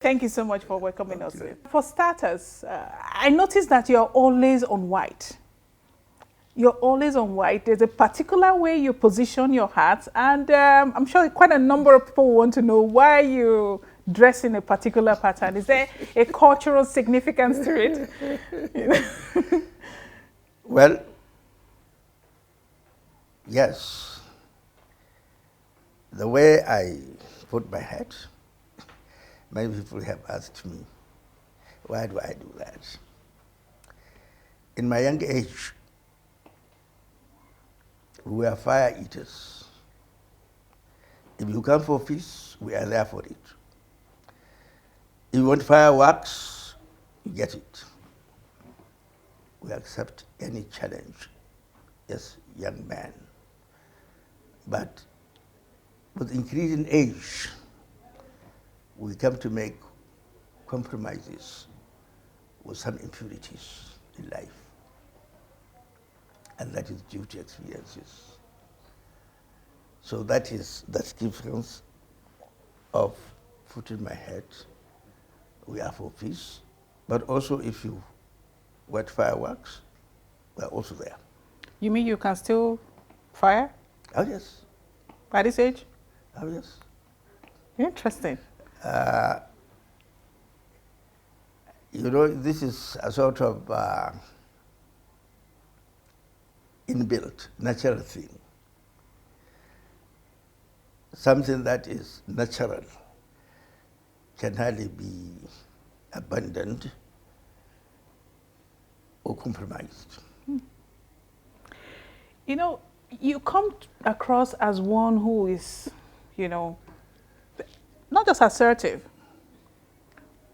Thank you so much for welcoming us. For starters, I noticed that you're always on white. You're always on white. There's a particular way you position your hat, and I'm sure quite a number of people want to know why you dress in a particular pattern. Is there a cultural significance to it? Well, yes. The way I put my hat, many people have asked me, why do I do that? In my young age, we were fire eaters. If you come for peace, we are there for it. If you want fireworks, you get it. We accept any challenge as young men. But with increasing age, we come to make compromises with some impurities in life. And that is due to experiences. So that is the difference of putting my head. We are for peace, but also if you want fireworks, we are also there. You mean you can still fire? Oh, yes. By this age? Oh, yes. Interesting. You know, this is a sort of inbuilt, natural thing. Something that is natural can hardly be abandoned or compromised. You know, you come across as one who is, you know, not just assertive,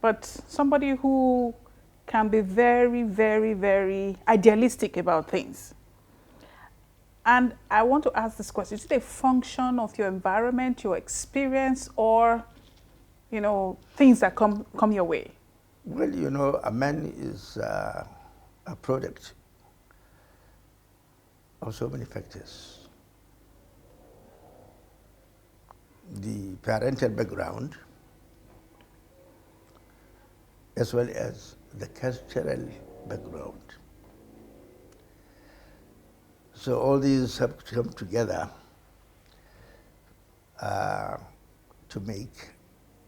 but somebody who can be very, very, very idealistic about things. And I want to ask this question, is it a function of your environment, your experience, or, you know, things that come your way? Well, you know, a man is a product of so many factors. The parental background, as well as the cultural background. So all these have to come together to make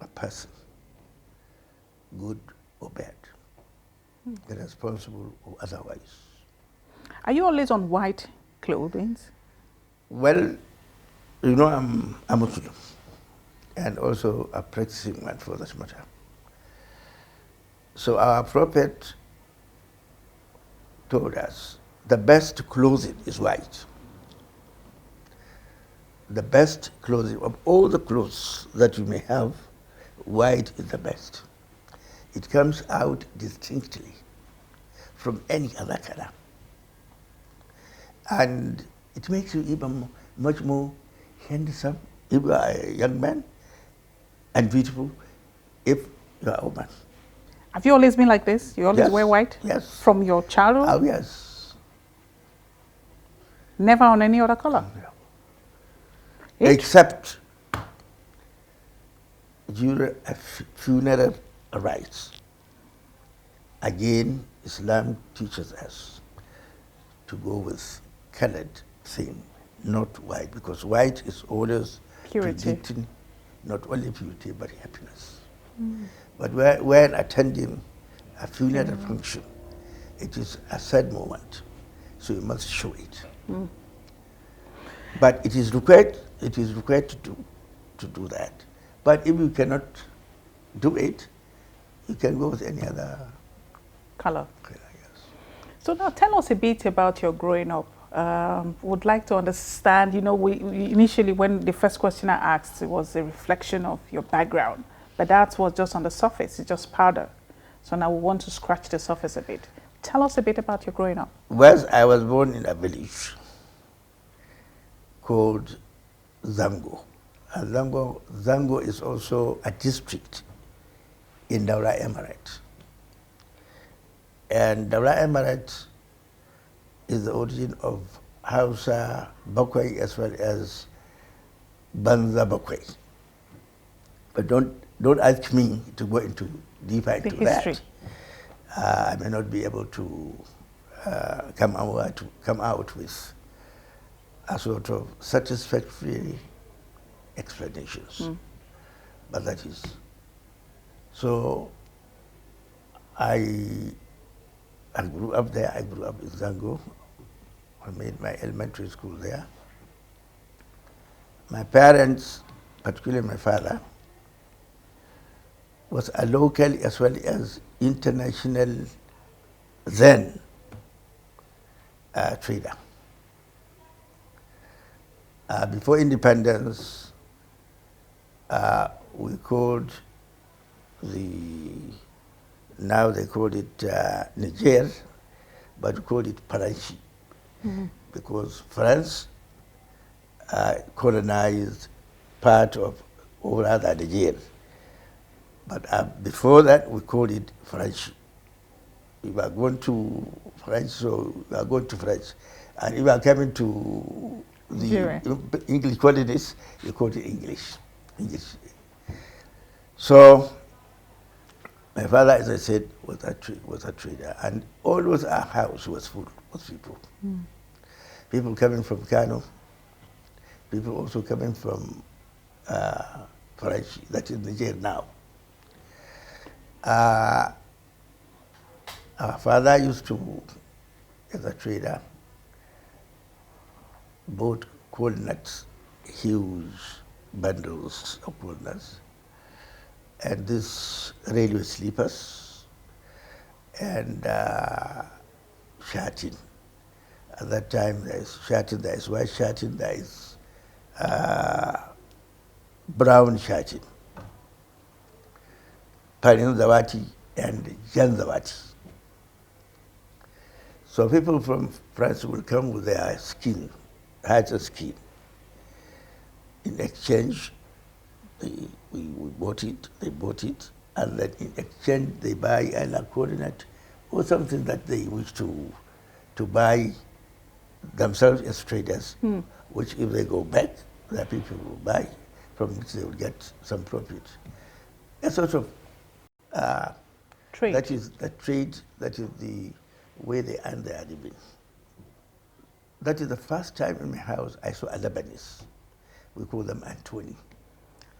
a person good or bad, irresponsible or otherwise. Are you always on white clothing? Well, you know, I'm a Muslim and also a practicing one for that matter. So our Prophet told us the best clothing is white. The best clothing of all the clothes that you may have, white is the best. It comes out distinctly from any other color. And it makes you even much more handsome if you are a young man, and beautiful if you are a woman. Have you always been like this? You always Yes. wear white? Yes. From your childhood? Oh, yes. Never on any other color? Yeah. Except during a funeral rites. Again, Islam teaches us to go with colored thing, not white, because white is always predicting not only purity but happiness. But when attending a funeral function, it is a sad moment, so you must show it. But it is required to do that. But if you cannot do it, you can go with any other color. Yes. So now tell us a bit about your growing up. Would like to understand, you know, we initially when the first question I asked, it was a reflection of your background, but that was just on the surface, it's just powder. So now we want to scratch the surface a bit. Tell us a bit about your growing up. Well, I was born in a village called Zango. And Zango is also a district in Daura Emirate. And Daura Emirate is the origin of Hausa Bakwai as well as Banza Bakwai. But don't don't ask me to go into deeper into history. That. I may not be able to come out with a sort of satisfactory explanations. But that is. So I grew up there. I grew up in Zango. I made my elementary school there. My parents, particularly my father, was a local as well as international then trader. Before independence, we called now they called it Niger, but we called it Paranchi, because France colonized part of, or rather Niger. But before that, we called it French. If you are going to French, so you are going to French. And if you are coming to the English colonies, you call it English. So my father, as I said, was a trader, and always our house was full of people. People coming from Kano, people also coming from French, that is Niger now. Our father used to, as a trader, bought walnuts, huge bundles of walnuts, and these railway sleepers, and shirting. At that time, there is shirting, there is white shirting, there is brown shirting, Parin Zawati and Jan Zawati. So people from France will come with their skin, hides of skin. In exchange, we bought it, they bought it, and then in exchange they buy a coordinate or something that they wish to buy themselves as traders, which if they go back, the people will buy, from which they will get some profit. A sort of trade. That is the trade, that is the way they earn their living. That is the first time in my house I saw a Lebanese. We call them Antoni.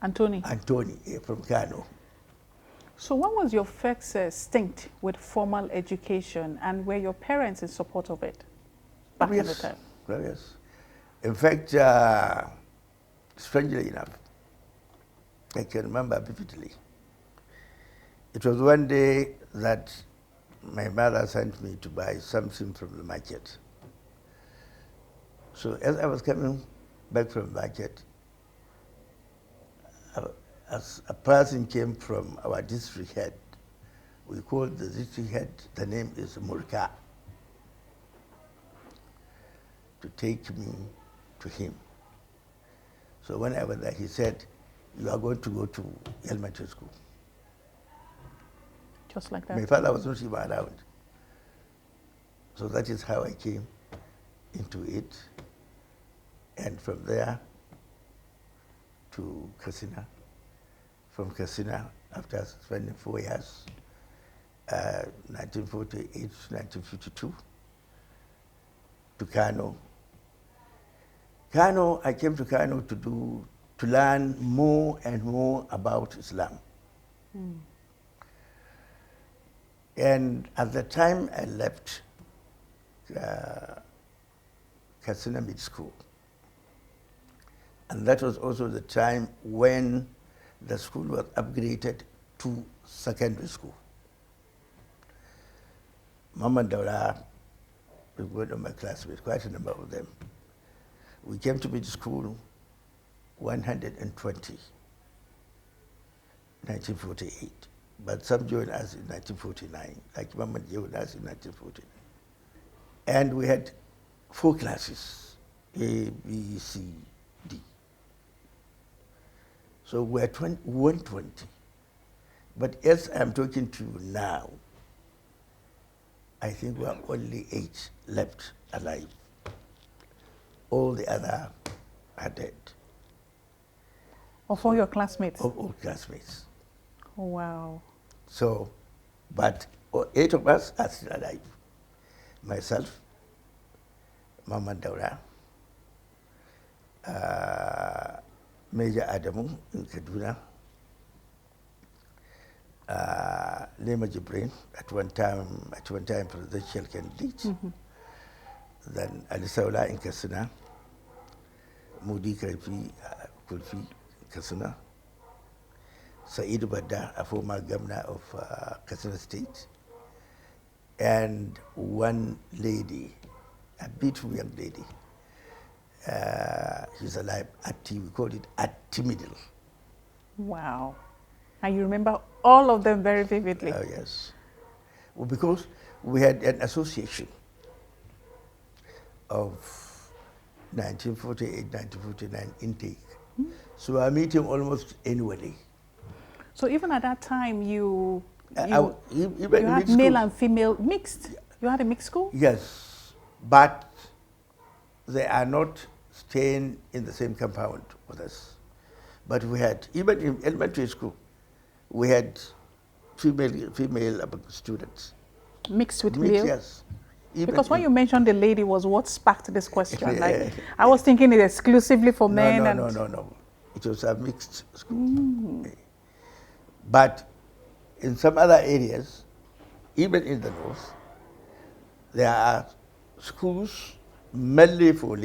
Antoni from Kano. So when was your first stint with formal education, and were your parents in support of it back in the time? Yes. In fact, strangely enough, I can remember vividly. It was one day that my mother sent me to buy something from the market. So as I was coming back from the market, as a person came from our district head, we called the district head, the name is Murka, to take me to him. So when I was there, he said, "You are going to go to elementary school." Just like that? My father was not even around. So that is how I came into it. And from there to KATSINA. From KATSINA, after spending 4 years, 1948 to 1952, to Kano. Kano, I came to Kano to learn more and more about Islam. And at the time I left KATSINA Mid School, and that was also the time when the school was upgraded to secondary school. Zangon Daura was one of my classmates, quite a number of them. We came to Mid School 120, 1948. But some joined us in 1949, like Mama joined us in 1949. And we had 4 classes, A, B, C, D. So we are 120. But as I'm talking to you now, I think we are only 8 left alive. All the other are dead. Of all your classmates? Of all classmates. Wow. So, but 8 of us are still alive. Myself, Mama Daura, Major Adamu in Kaduna, Lema Jibrin, at one time presidential candidate, then Alisaula in Katsina, Mudi Kulfi Katsina, Said Badda, a former governor of Katsina State, and one lady, a beautiful young lady. She's alive, we call it Middle. Wow. And you remember all of them very vividly? Oh, yes. Well, because we had an association of 1948, 1949 intake. So I meet him almost annually. So even at that time, you had male school. And female mixed? You had a mixed school? Yes, but they are not staying in the same compound with us. But we had, even in elementary school, we had female students. Mixed with male? Yes. Because when you mentioned the lady was what sparked this question. Like, I was thinking it exclusively for men. No. It was a mixed school. But in some other areas, even in the north, there are schools mainly for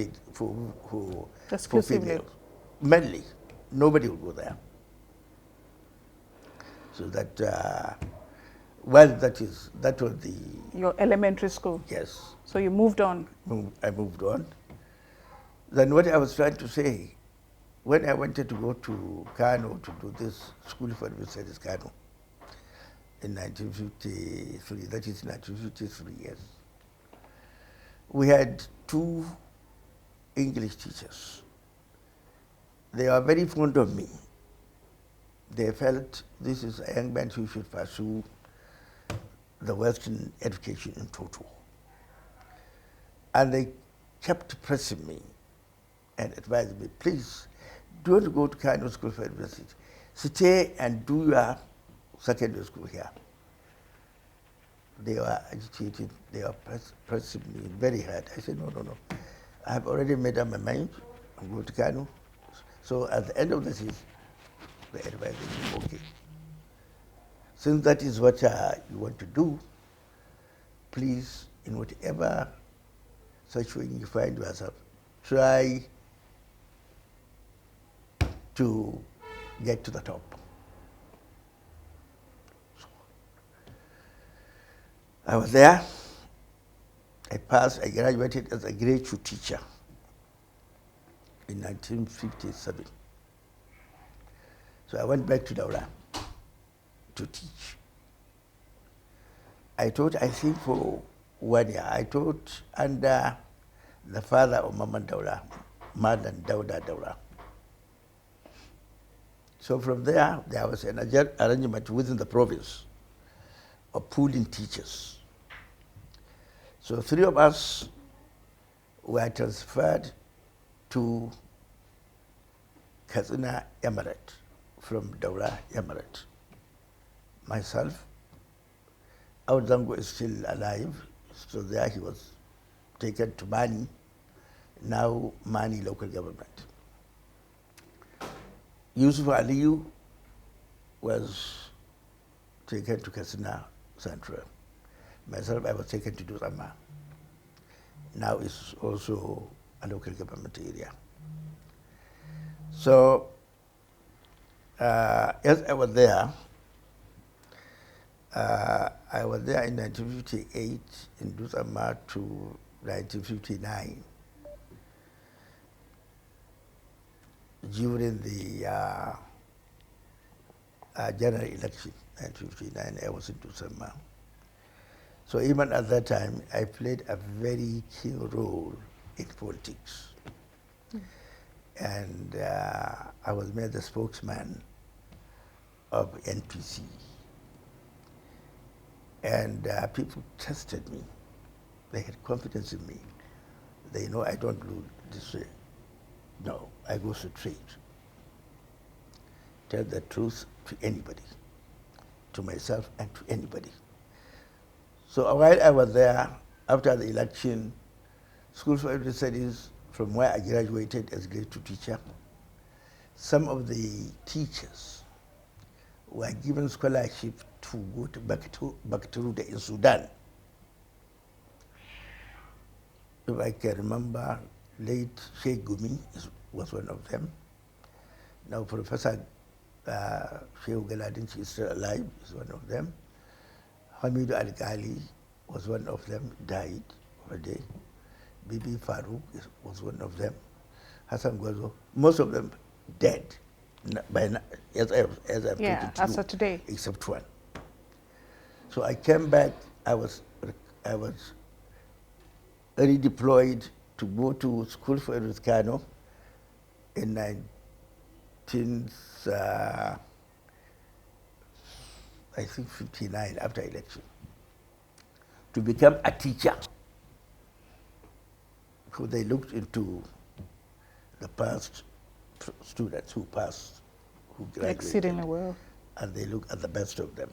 females. Mainly. Nobody will go there. So that, that was the... Your elementary school? Yes. So you moved on? I moved on. Then what I was trying to say, when I wanted to go to Kano to do this School for Advanced Studies Kano in 1953, that is 1953, yes, we had 2 English teachers. They were very fond of me. They felt this is a young man who should pursue the Western education in total. And they kept pressing me and advising me, please, don't go to Kano School for University. Stay and do your secondary school here. They were agitated, they were pressing me very hard. I said, no. I have already made up my mind. I'm going to Kano. So at the end of the season, they advised me, okay. Since that is what you want to do, please, in whatever situation you find yourself, try to get to the top. So, I was there. I passed. I graduated as a grade 2 teacher in 1957. So I went back to Daura to teach. I taught, I think, for 1 year. I taught under the father of Mama Daura, Madan Dauda Daura. So from there was an arrangement within the province of pooling teachers. So 3 of us were transferred to Katsina Emirate from Daura Emirate. Myself, our Zango is still alive, so there he was taken to Mani, now Mani local government. Yusuf Aliyu was taken to Katsina Central. Myself, I was taken to Durama. Now it's also a local government area. So, as I was there in 1958 in Durama to 1959. During the general election, 1959, I was in Durama. So even at that time, I played a very key role in politics. And I was made the spokesman of NPC. And people trusted me. They had confidence in me. They know I don't do this way. No, I go straight. Tell the truth to anybody. to myself and to anybody. So while I was there, after the election, School for Education Studies, from where I graduated as grade 2 teacher, some of the teachers were given scholarship to go back to Ruda in Sudan. If I can remember, late Sheikh Gumi was one of them. Now Professor Sheikh Galadin, is still alive, is one of them. Hamidu Al-Ghali was one of them, died already. Bibi Farouk was one of them. Hassan Gwazo, most of them dead as I've yeah, as of today, except one. So I came back. I was redeployed to go to School for Education in 1959 after election to become a teacher. So they looked into the past students who passed, who graduated. Exceedingly well. And they looked at the best of them.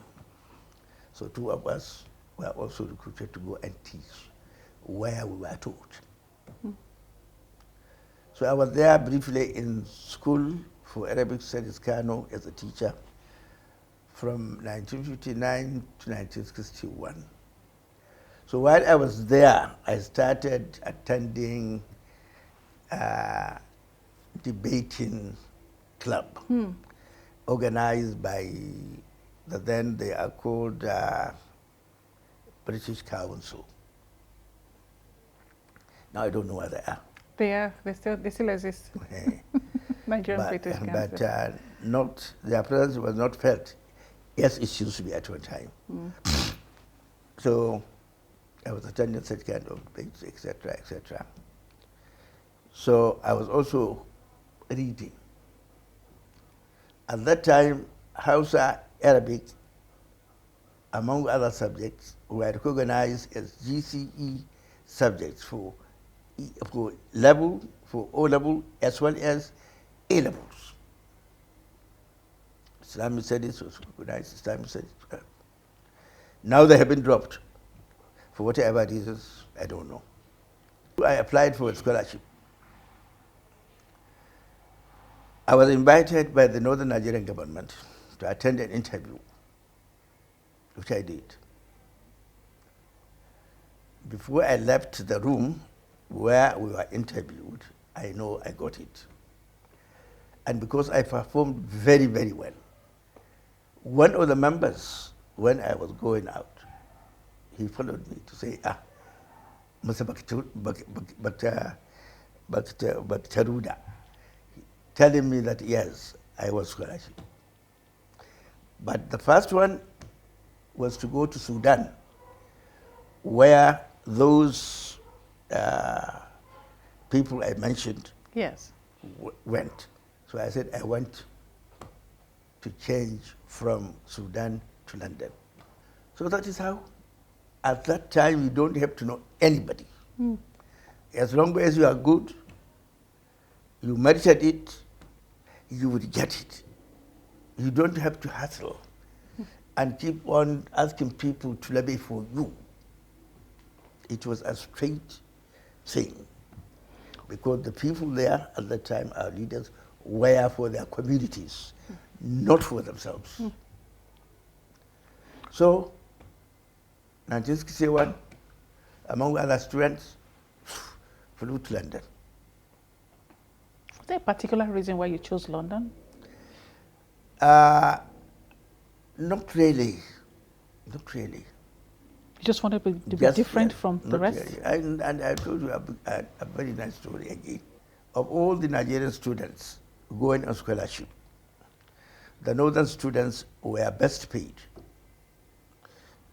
So 2 of us were also recruited to go and teach where we were taught. So I was there briefly in School for Arabic Studies, Kano, as a teacher from 1959 to 1961. So while I was there, I started attending debating club organized by then they are called British Council. Now I don't know where they are. They still exist. Nigerian British Council. But not, their presence was not felt as it used to be at one time. So I was attending such kind of debates, etc., etc. So I was also reading. At that time, Hausa, Arabic, among other subjects, were recognized as GCE subjects for level, for O-level, as well as A-levels. Islamic studies was recognized, Islamic studies. Now they have been dropped. For whatever reasons, I don't know. I applied for a scholarship. I was invited by the Northern Nigerian government to attend an interview, which I did. Before I left the room where we were interviewed, I know I got it. And because I performed very, very well, one of the members, when I was going out, he followed me to say, Mr. Baktaruda, telling me that yes, I was scholarship. But the first one was to go to Sudan, where those people I mentioned went. So I said, I want to change from Sudan to London. So that is how, at that time, you don't have to know anybody. As long as you are good, you merited it, you would get it. You don't have to hustle and keep on asking people to lobby for you. It was a straight thing, because the people there at that time, our leaders, were for their communities, not for themselves. So, 1961, among other students, flew to London. Was there a particular reason why you chose London? Not really. Not really. You just wanted to be different from the rest? Really. And I told you a very nice story again. Of all the Nigerian students going on scholarship, the northern students were best paid.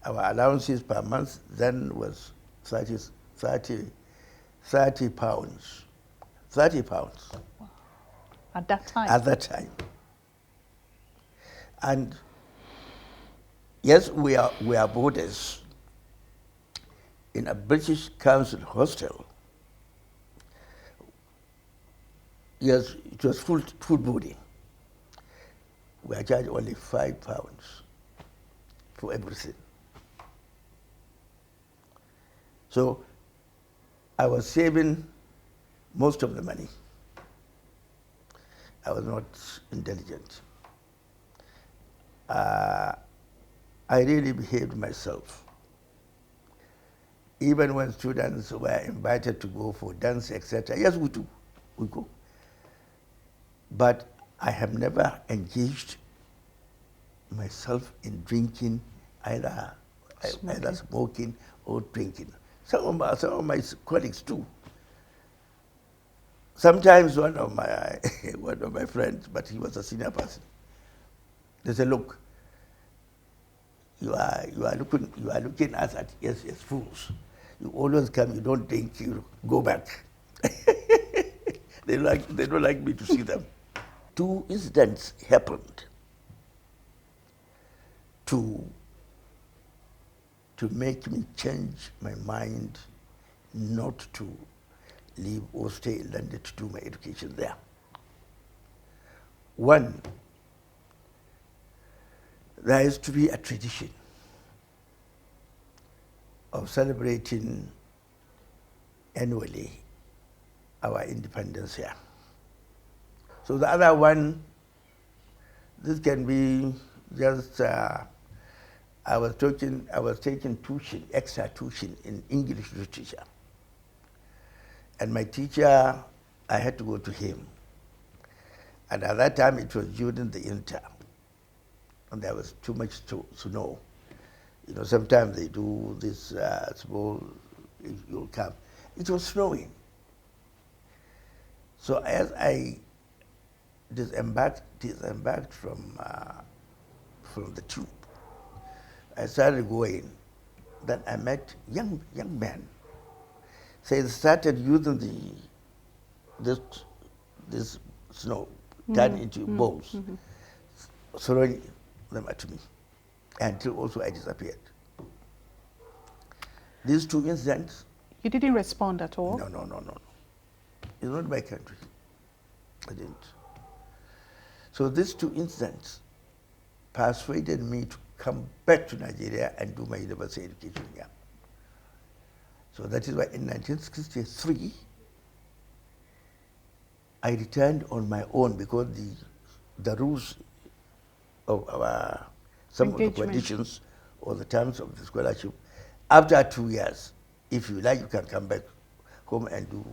Our allowances per month then was 30 pounds. 30 pounds. Wow. At that time? At that time. And yes, we are boarders in a British Council hostel. Yes, it was full boarding. We are charged only £5 for everything. So I was saving most of the money. I was not intelligent. I really behaved myself. Even when students were invited to go for dance, etc., yes, we do, we go. But I have never engaged myself in drinking, either smoking or drinking. Some of my colleagues too. Sometimes one of my friends, but he was a senior person, they said, "Look, you are looking at us as fools. You always come, you don't drink, you go back." They don't like me to see them. 2 incidents happened to make me change my mind not to leave or stay in London to do my education there. One, there is to be a tradition of celebrating annually our independence here. So the other one, this can be just, I was taking tuition, extra tuition in English literature. And my teacher, I had to go to him. And at that time, it was during the inter. And there was too much to know. You know, sometimes they do this small, you'll come. It was snowing. So as I disembarked from the tube, I started going. Then I met young men. So they started using this snow, turned into balls, throwing them at me, until also I disappeared. These 2 incidents. You didn't respond at all? No. It's not my country. I didn't. So these 2 incidents persuaded me to come back to Nigeria and do my university education here. So that is why in 1963, I returned on my own because the rules of some of the conditions or the terms of the scholarship, after 2 years, if you like, you can come back home and do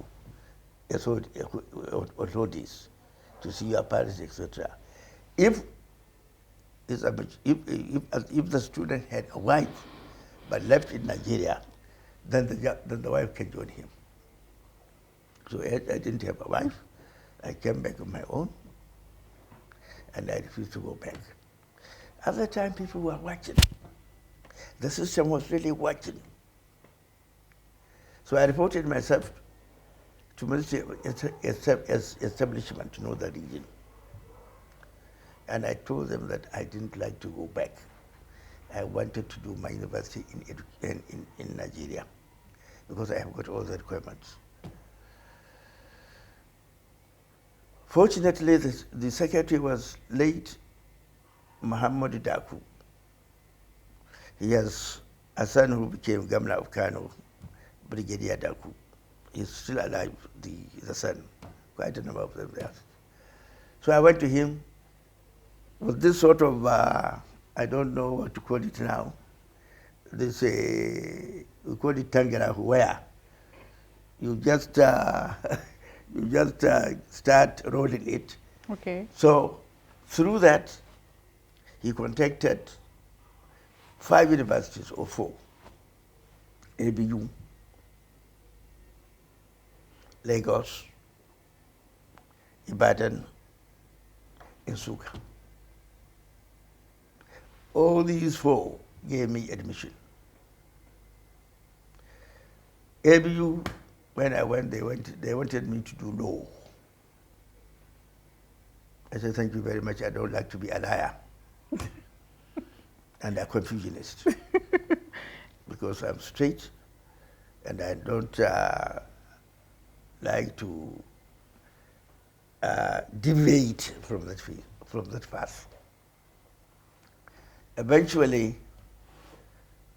authorities to see your parents, etc. If the student had a wife but left in Nigeria, then the wife can join him. So I didn't have a wife. I came back on my own, and I refused to go back. At the time, people were watching. The system was really watching. So I reported myself to Ministry Establishment to know the region. And I told them that I didn't like to go back. I wanted to do my university in Nigeria because I have got all the requirements. Fortunately, the secretary was late Muhammad Daku. He has a son who became Governor of Kano, Brigadier Daku. He's still alive, the son, quite a number of them there. So I went to him with this sort of, I don't know what to call it now, this, we call it Tangarahu, where you just, start rolling it. Okay. So through that, he contacted 5 universities or 4, ABU, Lagos, Ibadan, Nsukka. All these 4 gave me admission. ABU, when I went, they wanted me to do law. I said, thank you very much, I don't like to be a liar and a confusionist because I'm straight and I don't like to deviate from that path. Eventually,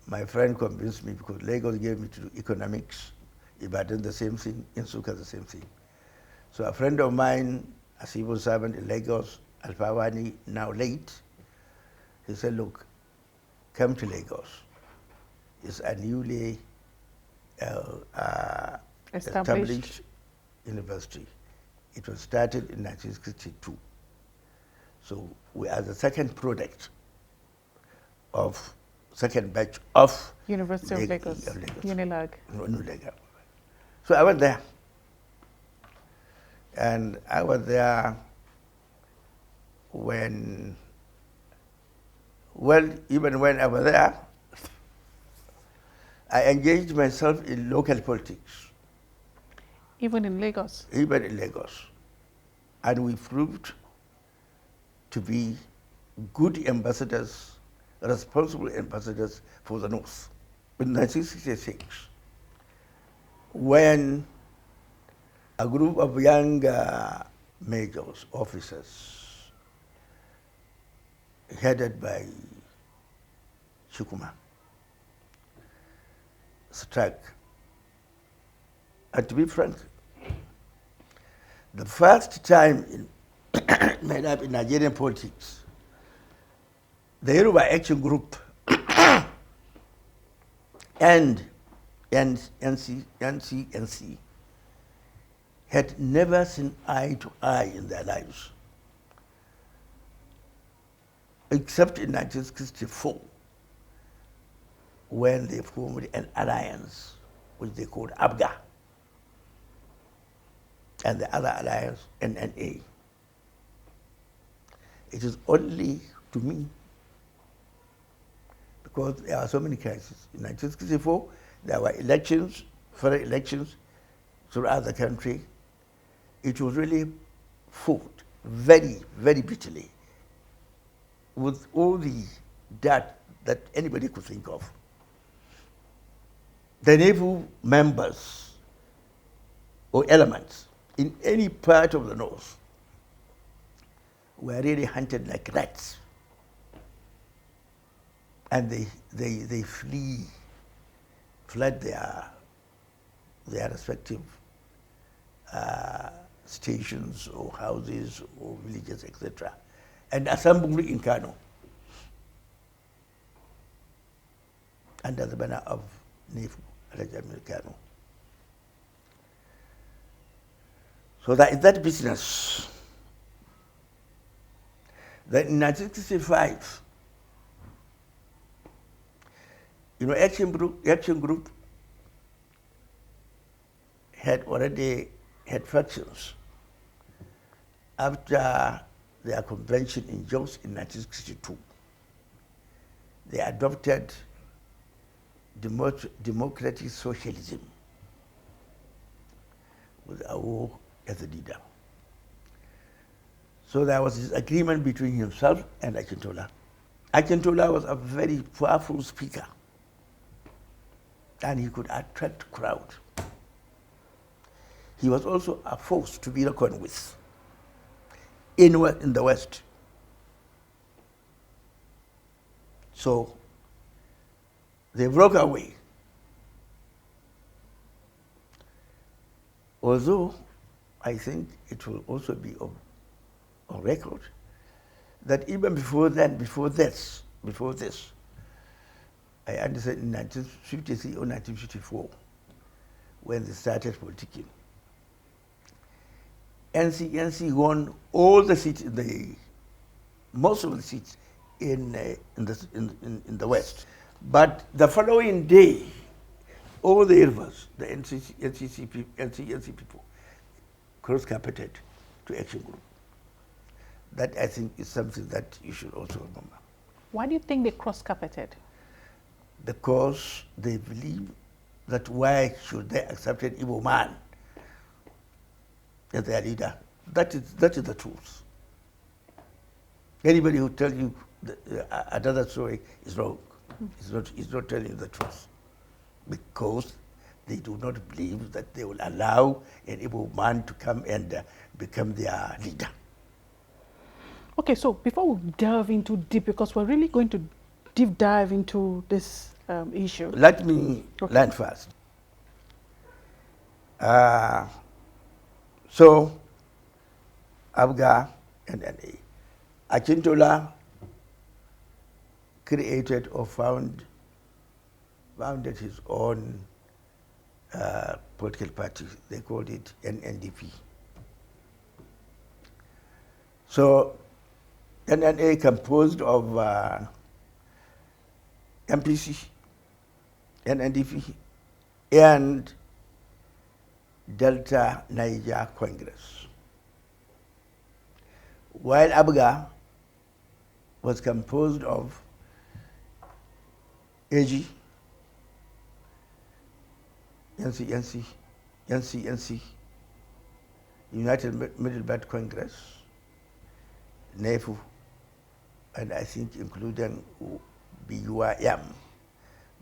my friend convinced me because Lagos gave me to do economics, Ibadan the same thing, Insuka the same thing. So a friend of mine, a civil servant in Lagos, Alfawani, now late, he said, look, come to Lagos. It's a newly established university. It was started in 1962. So we are the second product of, second batch of University of Lagos, Unilag. So I went there. And I was there when, well, even when I was there, I engaged myself in local politics. Even in Lagos? Even in Lagos. And we proved to be good ambassadors, responsible ambassadors for the North. In 1966, when a group of young majors, officers, headed by Chukuma, struck. And to be frank, the first time made up in Nigerian politics, the Yoruba Action Group and NCNC had never seen eye to eye in their lives, except in 1964, when they formed an alliance, which they called ABGA, and the other alliance, NNA. It is only to me, because there are so many crises. In 1964, there were elections, federal elections throughout the country. It was really fought very, very bitterly with all the dirt that anybody could think of. The naval members or elements in any part of the North were really hunted like rats. And they fled their respective stations or houses or villages, etc., and assembled in Kano under the banner of Nefu Alhaji Kano. So that is that business. Then in 1965, Action Group had already had factions after their convention in Jos in 1962. They adopted democratic socialism with Awo as the leader. So there was this agreement between himself and Akintola. Akintola was a very powerful speaker, and he could attract crowd. He was also a force to be reckoned with in the West. So they broke away. Although I think it will also be on record that even before this, I understand in 1953 or 1954, when they started politicking, NCNC won all the seats most of the seats in the West. But the following day, all the rivers, the NCNC people cross-carpeted to Action Group. That, I think, is something that you should also remember. Why do you think they cross-carpeted? Because they believe that why should they accept an evil man as their leader? That is the truth. Anybody who tells you another story is wrong. It's not telling you the truth. Because they do not believe that they will allow an evil man to come and become their leader. Okay, so before we delve into deep, because we're really going to deep dive into this issue. Let me learn first. So, Abga and NA. Akintola created or founded his own political party. They called it NNDP. So, NNA composed of MPC, NNDP, and Delta Niger Congress. While Abga was composed of AG, NCNC, United Middle Belt Congress, NEFU, and I think including BUIM,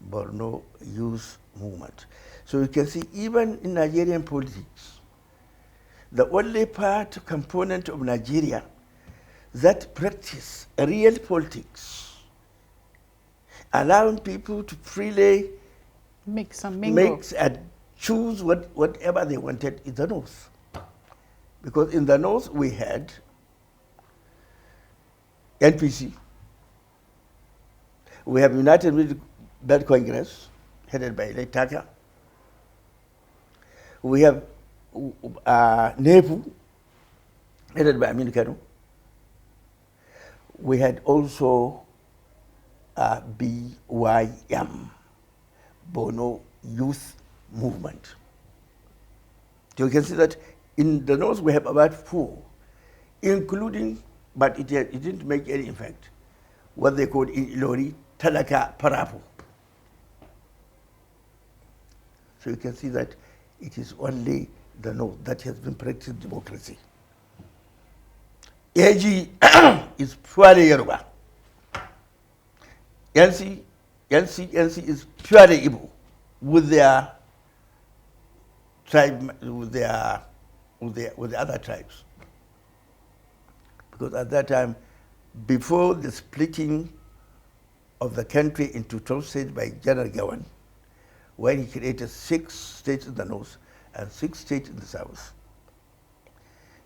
Borno Youth Movement. So you can see even in Nigerian politics, the only component of Nigeria that practice real politics, allowing people to freely mix and mingle, and choose whatever they wanted in the North. Because in the North we had NPC, we have United Middle Belt Congress, headed by Thecla. We have NEFU, headed by Amin Kano. We had also BYM, Bono Youth Movement. So you can see that in the North we have about 4, including, but it didn't make any effect, what they called in Ilori, Talaka Parapo. So you can see that it is only the North that has been practicing democracy. AG is purely Yoruba. NCNC is purely Igbo, with their tribe, with the other tribes. Because at that time, before the splitting of the country into 12 states by General Gawan, when he created 6 states in the north and 6 states in the south,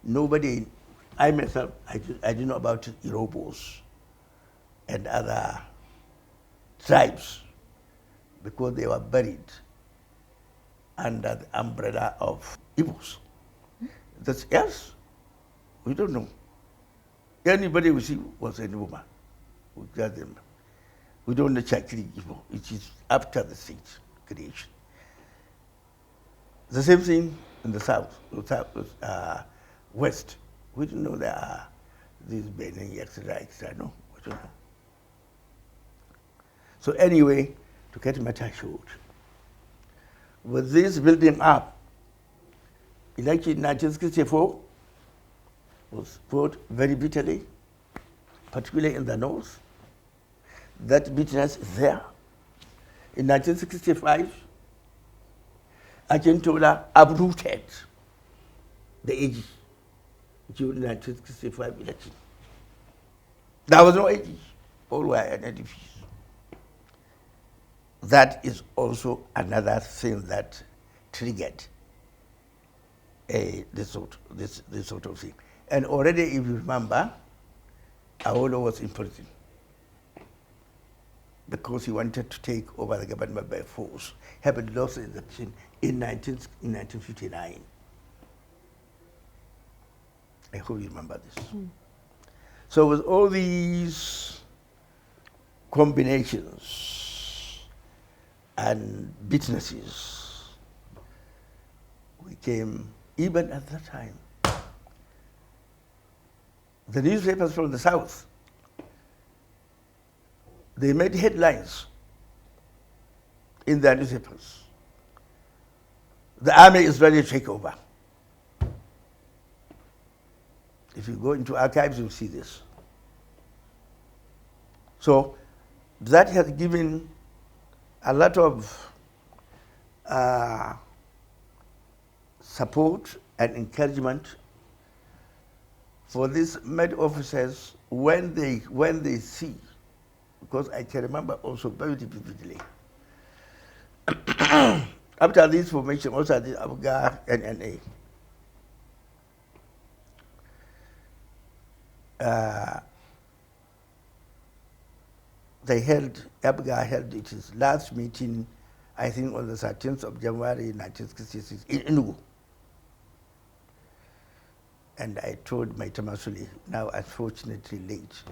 nobody, I myself, I didn't know about Irobos and other tribes because they were buried under the umbrella of Igbos. That's, yes, we don't know. Anybody we see was a woman. We got them. We don't know Chakri Igbo. It is after the state creation. The same thing in the south, west. We don't know there are these Benin, etc., no, we don't know. So anyway, to cut matter short, with this building up, election in 1964 was fought very bitterly, particularly in the north. That bitterness is there. In 1965, Akintola uprooted the AG during the 1965 election. There was no AG, all were NDPs. That is also another thing that triggered this sort of thing. And already, if you remember, Awolowo was in prison because he wanted to take over the government by force. He had lost the election in 1959. I hope you remember this. So with all these combinations and businesses, we came, even at that time, the newspapers from the south, they made headlines in their newspapers. The army is ready to take over. If you go into archives, you'll see this. So that has given a lot of support and encouragement for these med officers when they see, because I can remember also very vividly, After this formation, also the ABACHA NNA. ABACHA held its last meeting, I think, on the 13th of January 1966 in Enugu. And I told my Tamasuli, now unfortunately late,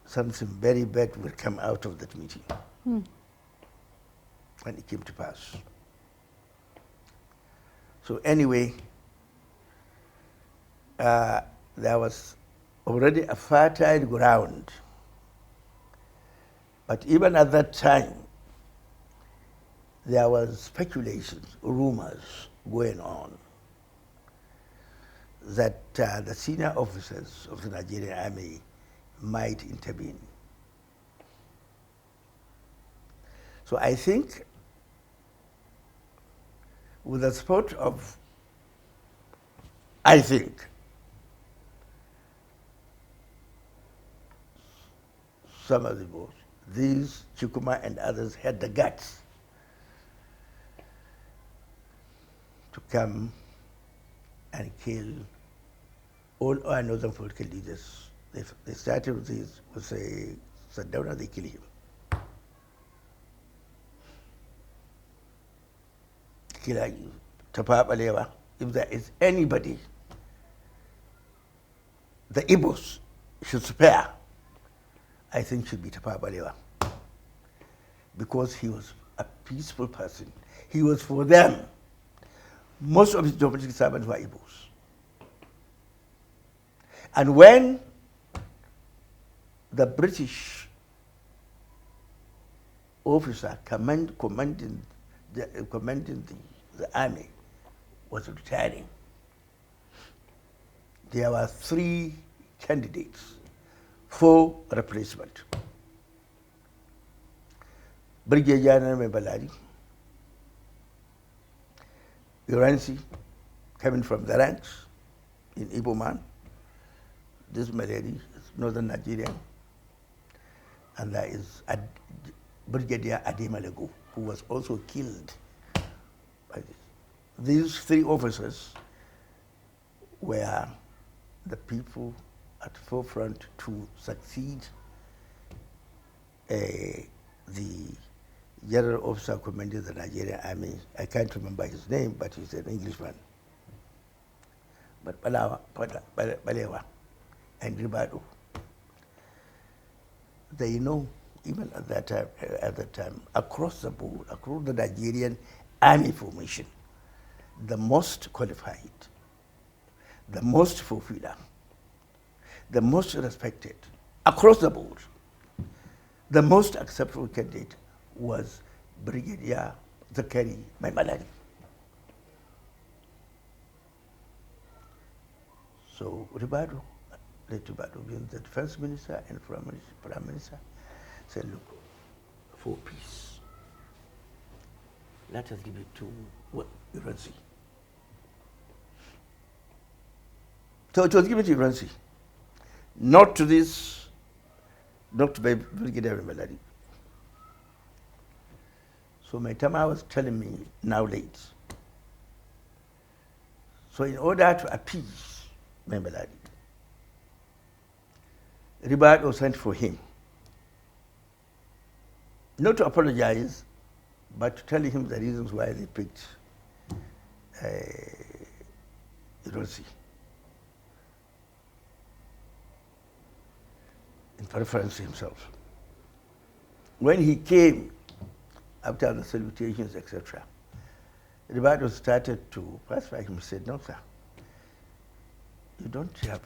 something very bad will come out of that meeting. And it came to pass. So anyway, there was already a fertile ground. But even at that time, there was speculations, rumors going on that the senior officers of the Nigerian Army might intervene. So I think with the support of, some of the boys, these Chikuma and others had the guts to come and kill all our northern political leaders. They started with this, Daura, they kill him. If there is anybody the Igbos should spare, I think should be Tafawa Balewa, because he was a peaceful person. He was for them. Most of his domestic servants were Igbos. And when the British officer commanding the army was retiring, there were 3 candidates for replacement. Brigadier General Baladi, Uransi, coming from the ranks in Igbo man. This Malady is northern Nigeria. And there is Brigadier Ademalego, who was also killed by this. These 3 officers were the people at the forefront to succeed the general officer commanding the Nigerian Army. I can't remember his name, but he's an Englishman. But Balewa and Ribado, they know, even at that time, across the board, across the Nigerian Army formation, the most qualified, the most fulfiller, the most respected, across the board, the most acceptable candidate was Brigadier Zakari Maimalari. So Ribado, being the defense minister and prime minister, said, look, for peace, let us give it to Uransi. So it was given to Uransi, not to Brigadier Melody. So my Tama was telling me now late. So in order to appease Melody, Ribado sent for him, not to apologize, but to tell him the reasons why they picked Uransi in preference to himself. When he came, after the salutations, etc., Ribado started to pacify him. He said, no, sir, you don't have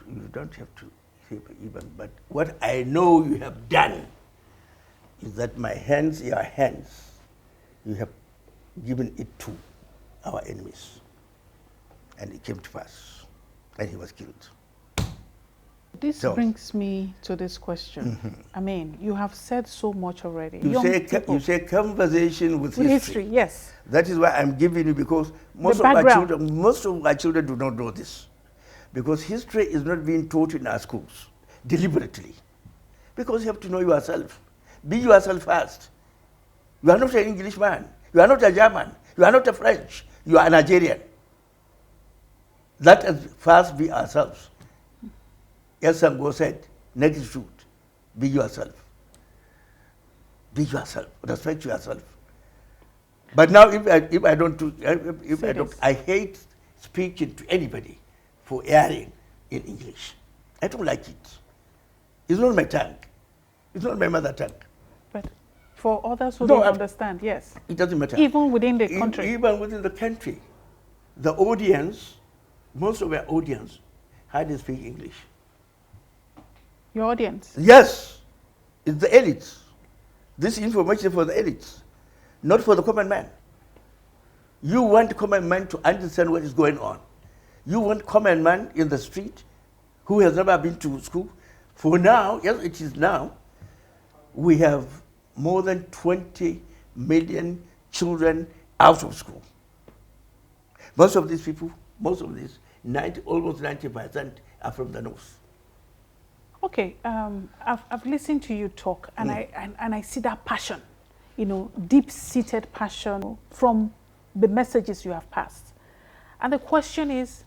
to say even, but what I know you have done is that my hands, your hands, you have given it to our enemies. And it came to pass, and he was killed. This brings me to this question. I mean, you have said so much already. You say conversation with history. Yes. That is why I'm giving you, because most of our children do not know this. Because history is not being taught in our schools deliberately. Because you have to know yourself. Be yourself first. You are not an Englishman. You are not a German. You are not a French. You are a Nigerian. Let us first be ourselves. As Zango said, next should be yourself. Be yourself. Respect yourself. But now, if I don't, I hate speaking to anybody for erring in English. I don't like it. It's not my tongue. It's not my mother tongue. But for others who don't understand, yes. It doesn't matter. Even within the country. Even within the country. The audience, most of our audience, hardly speak English. Your audience? Yes. It's the elites. This information is for the elites, not for the common man. You want the common man to understand what is going on. You want common man in the street who has never been to school. For now, yes, it is now, we have more than 20 million children out of school. Most of these people, almost 90% are from the north. Okay, I've listened to you talk, and I see that passion, deep-seated passion from the messages you have passed. And the question is,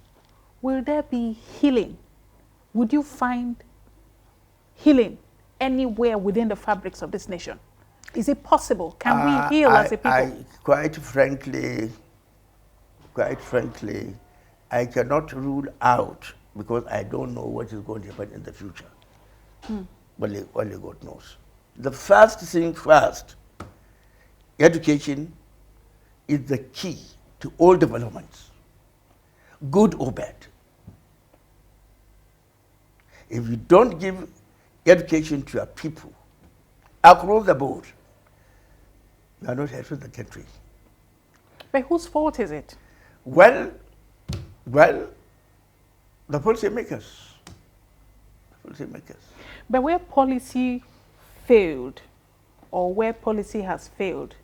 will there be healing? Would you find healing anywhere within the fabrics of this nation? Is it possible? Can we heal as a people? Quite frankly, I cannot rule out, because I don't know what is going to happen in the future. Only God knows. The first thing first, education is the key to all developments, good or bad. If you don't give education to your people across the board, you are not helping the country. But whose fault is it? Well, the policymakers. But where policy failed, or where policy has failed,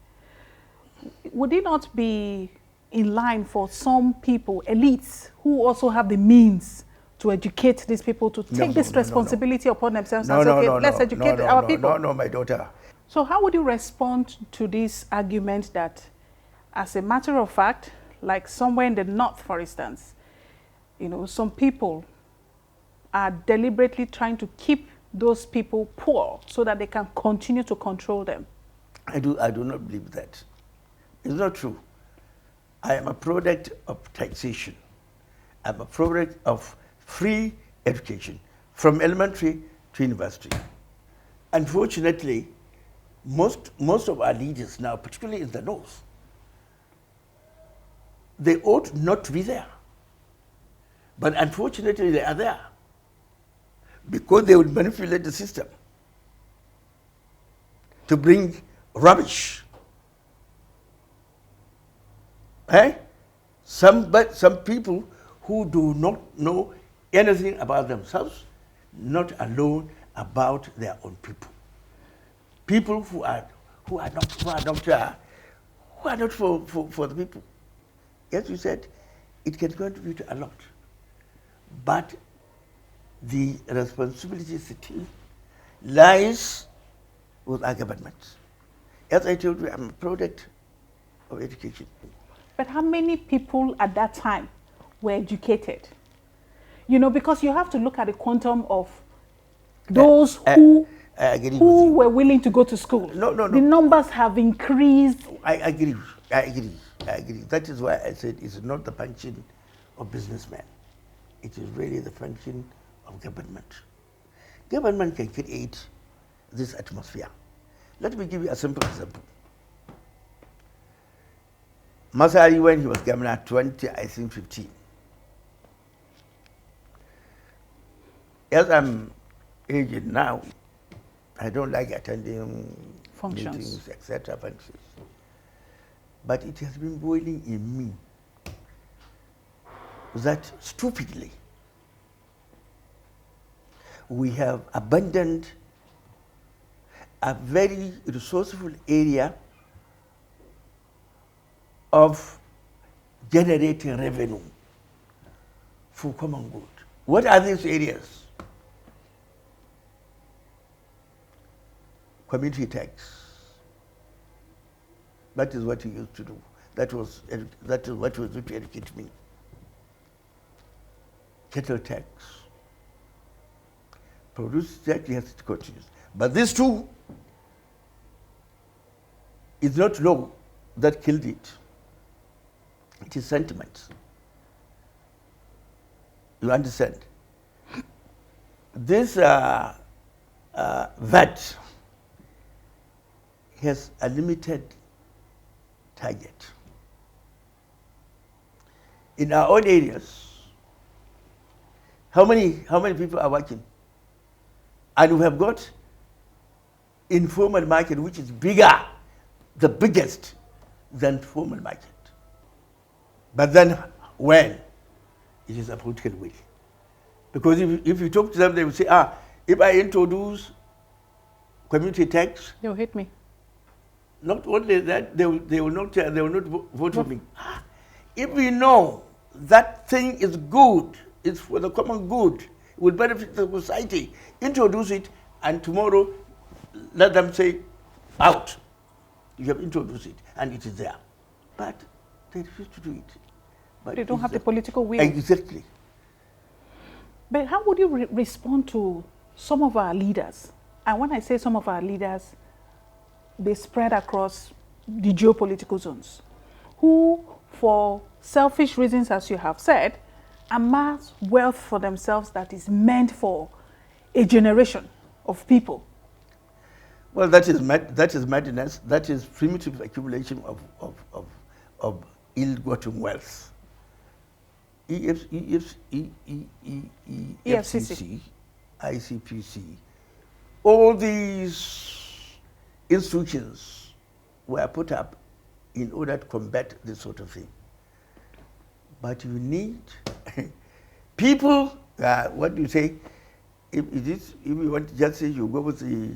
would it not be in line for some people, elites, who also have the means to educate these people to take this responsibility upon themselves and say, okay, let's educate our people? No, my daughter. So how would you respond to this argument that, as a matter of fact, like somewhere in the north, for instance, some people are deliberately trying to keep those people poor so that they can continue to control them? I do not believe that. It's not true. I am a product of taxation. I'm a product of free education from elementary to university. Unfortunately, most of our leaders now, particularly in the north, they ought not to be there. But unfortunately, they are there because they will manipulate the system to bring rubbish. Some people who do not know anything about themselves, not alone about their own people. People who are not for the people. As you said, it can contribute a lot, but the responsibility still lies with our government. As I told you, I'm a product of education. But how many people at that time were educated? Because you have to look at the quantum of those who were willing to go to school. No. The numbers have increased. I agree. That is why I said it's not the function of businessmen. It is really the function of government. Government can create this atmosphere. Let me give you a simple example. Masari, when he was governor, 2015. As I'm aged now, I don't like attending Functions. Meetings, etc. functions. But it has been boiling in me that stupidly we have abandoned a very resourceful area of generating revenue for common good. What are these areas? Community tax, That is what he used to do. That is what was to educate me. Cattle tax. Produce tax, yes, it continues. But this too is not law that killed it. It is sentiment. You understand? This VAT has a limited target. In our own areas, how many people are working? And we have got informal market, which is bigger, the biggest than formal market. But then when? It is a political will. Because if you talk to them, they will say, if I introduce community tax, they'll hit me. Not only that, they will not vote for me. If we know that thing is good, it's for the common good, it will benefit the society, introduce it, and tomorrow let them say, out. You have introduced it, and it is there. But they refuse to do it. But they don't have the political will. Exactly. But how would you respond to some of our leaders? And when I say some of our leaders, they spread across the geopolitical zones, who, for selfish reasons, as you have said, amass wealth for themselves that is meant for a generation of people. Well, that is madness. That is primitive accumulation of ill-gotten wealth. EFCC, ICPC, all these institutions were put up in order to combat this sort of thing. But you need people, what do you say, if you want to just say you go with the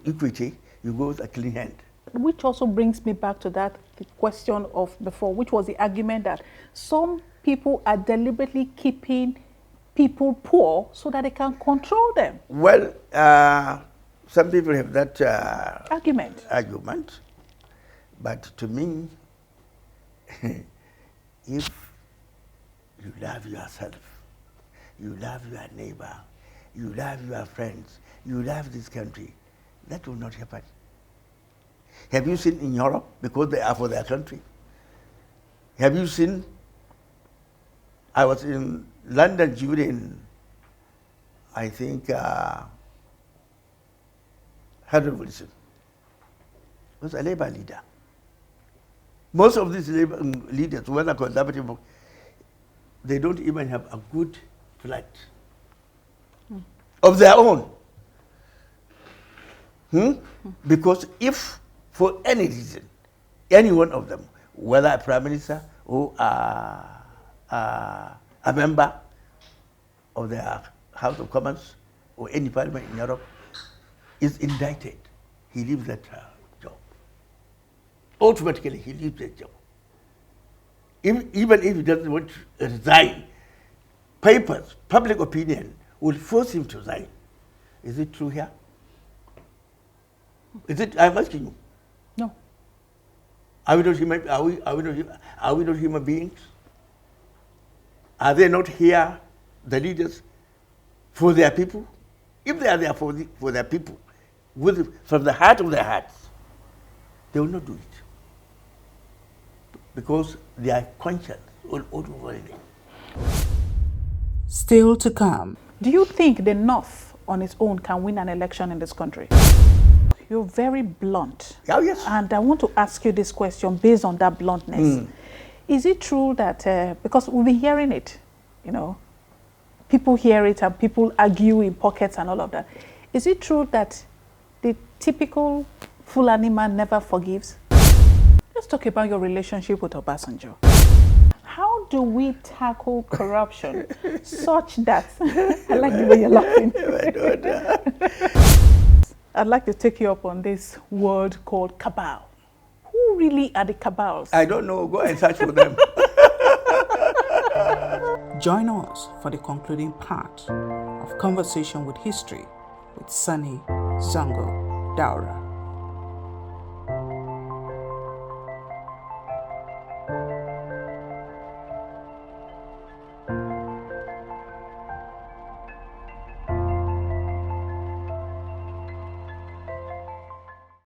equity, you go with a clean hand. Which also brings me back to that question of before, which was the argument that some people are deliberately keeping people poor so that they can control them. Well, some people have that argument, but to me, if you love yourself, you love your neighbor, you love your friends, you love this country, that will not happen. Have you seen in Europe, because they are for their country? Have you seen, I was in London during, I think, Harold Wilson was a labor leader. Most of these labor leaders, whether conservative, they don't even have a good flat of their own. Because if, for any reason, any one of them, whether a prime minister or a member of the House of Commons or any parliament in Europe is indicted, he leaves that job. Automatically, he leaves that job. Even if he doesn't want to resign, papers, public opinion will force him to resign. Is it true here? Is it? I'm asking you. No. Are we not human beings? Are they not here, the leaders, for their people? If they are there for their people, from the heart of their hearts, they will not do it. Because their conscience will override it. Still to come. Do you think the North on its own can win an election in this country? You're very blunt. Oh, yes. And I want to ask you this question based on that bluntness. Is it true that, because we've been hearing it, you know, people hear it and people argue in pockets and all of that. Is it true that the typical Fulani man never forgives? Let's talk about your relationship with Obasanjo. How do we tackle corruption such that, I like the way you're laughing. I'd like to take you up on this word called cabal. Who really are the cabals? I don't know. Go and search for them. Join us for the concluding part of Conversation with History with Sani Zangon Daura.